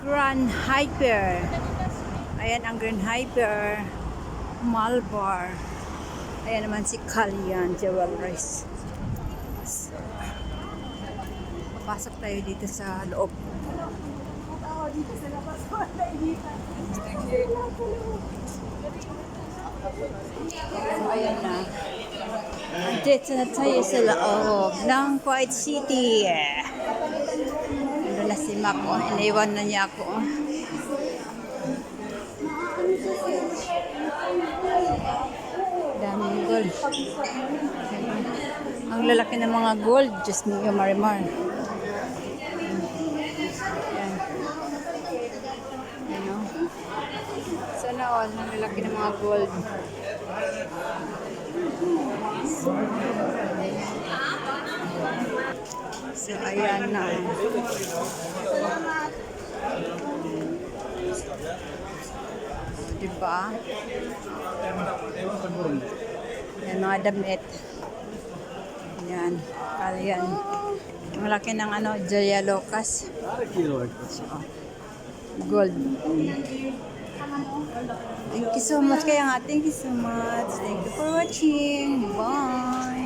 Grand Hyper. Ayan ang Grand Hyper. Malbar. Ayan naman si Kalyan Jewelries. So, papasok tayo dito sa loob. Dito sa labas ko. Ayan na. Dito na tayo sa loob ng Kuwait City. Ano na si Mac. Iniwan na niya ako. Daming gold. Ang lalaki ng mga gold. Just me, Marimar. Ayan. Ano? Sana all. Ang lalaki ng mga gold. So, ayan na. Diba? Yan, mga damit. Yan. Kalyan. Malaki ng ano, Jaya Locas. So, gold. Thank you so much. Kaya nga, thank you so much. Thank you for watching. Bye.